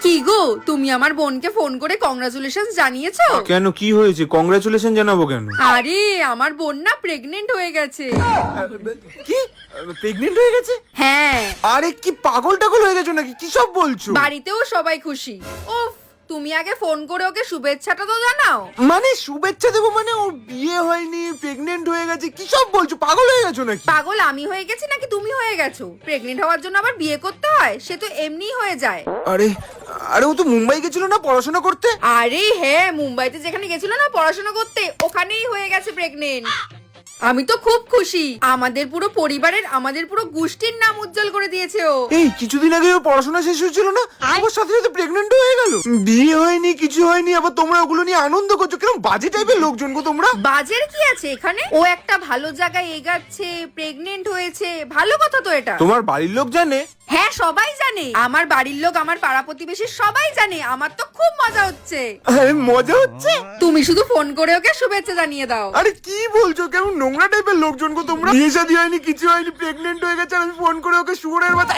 কি গো, তুমি আমার বোনকে ফোন করে কংগ্রাচুলেশন জানিয়েছো? কেন, কি হয়েছে? কংগ্রাচুলেশন জানাবো কেন? আরে আমার বোন না প্রেগনেন্ট হয়ে গেছে। কি, প্রেগনেন্ট হয়ে গেছে? হ্যাঁ, আরে কি পাগল টাগল হয়ে গেছো নাকি? কি সব বলছো? বাড়িতেও সবাই খুশি। উফ, তুমি আগে ফোন করে ওকে শুভেচ্ছাটা তো জানাও। মানে শুভেচ্ছা দেবো মানে? ওর বিয়ে হয়নি, প্রেগনেন্ট হয়ে গেছে, কি সব বলছো? পাগল হয়ে গেছো নাকি? পাগল আমি হয়ে গেছি নাকি তুমি হয়ে গেছো? প্রেগনেন্ট হওয়ার জন্য আবার বিয়ে করতে হয়? সে তো এমনিই হয়ে যায়। আরে আরে ও তো মুম্বাই গেছিল না পড়াশোনা করতে? আরে হ্যাঁ, মুম্বাইতে যেখানে গেছিল না পড়াশোনা করতে, ওখানেই হয়ে গেছে প্রেগনেন্ট। আমি তো খুব খুশি। আমাদের পুরো পরিবারের, আমাদের পুরো গোষ্ঠীর নাম উজ্জ্বল করে দিয়েছে ও। এই কিছুদিন আগে ও পড়াশোনা শেষ হয়েছিল না, আমার সাথে সাথে প্রেগনেন্ট হয়ে গেল। বিয়ে হয়নি, কিছু হয়নি, আবার তোমরা ওগুলো নিয়ে আনন্দ করছো। কিরকম বাজে টাইপের লোকজন গো তোমরা। বাজের কি আছে এখানে? ও একটা ভালো জায়গায় এগাচ্ছে, প্রেগনেন্ট হয়েছে, ভালো কথা তো এটা। তোমার বাড়ির লোক জানে? হ্যাঁ, সবাই জানে। আমার বাড়ির লোক, আমার পাড়া প্রতিবেশী সবাই জানে। আমার তো খুব মজা হচ্ছে। আরে মজা হচ্ছে? তুমি শুধু ফোন করে ওকে শুভেচ্ছা জানিয়ে দাও। আরে কি বলছো? কেমন নোংরা টাইপের লোকজন গো তোমরা। বিয়ে শাদী হয়নি, কিছু হয়নি, প্রেগনেন্ট হয়ে গেছে, আমি ফোন করে ওকে শুয়োরের মতো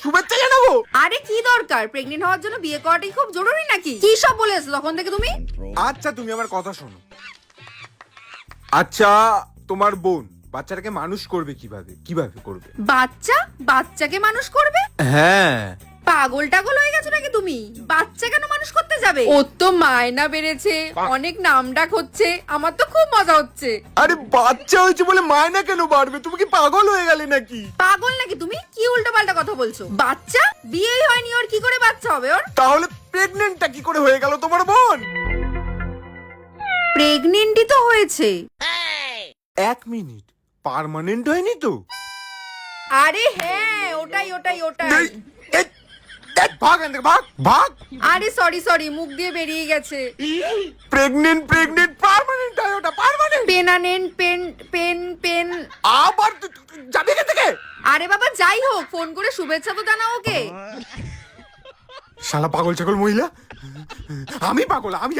শুভেচ্ছা জানাবো? আরে কি দরকার? প্রেগনেন্ট হওয়ার জন্য বিয়ে করাটাই খুব জরুরি নাকি? কি সব বলে আসছো তখন থেকে তুমি? আচ্ছা তুমি আমার কথা শোনো। আচ্ছা, তোমার বোন বাচ্চাটাকে মানুষ করবে কিভাবে? কিভাবে করবে? বাচ্চাকে মানুষ করবে? হ্যাঁ। পাগল টাগল হয়ে গেছো নাকি তুমি? বাচ্চা কেন মানুষ করতে যাবে? ওর তো মায়না বেড়েছে, অনেক নাম ডাক হচ্ছে, আমার তো খুব মজা হচ্ছে। আরে বাচ্চা হয়েছে বলে মায়না কেন বাড়বে? তুমি কি পাগল হয়ে গেলে নাকি? পাগল নাকি তুমি? কি উল্টো পাল্টা কথা বলছো? বাচ্চা বিয়েই হয়নি ওর, কি করে বাচ্চা হবে ওর? তাহলে প্রেগনেন্টটা কি করে হয়ে গেল তোমার বোন? প্রেগনেন্টই তো হয়েছে। 1 মিনিট, পার্মানেন্ট হয়নি তো? আরে হ্যাঁ, ওটাই। এই, এই, এই, ভাগ এখান থেকে, ভাগ ভাগ। আরে সরি, মুখ দিয়ে বেরিয়ে গেছে। প্রেগনেন্ট পার্মানেন্ট হয় ওটা, পার্মানেন্ট। পেন। আবার তুই যাবি এখান থেকে? আরে বাবা, যাই হোক, ফোন করে শুভেচ্ছা তো জানাও ওকে। শালা পাগল ছাগল মহিলা। আমি পাগল, আমি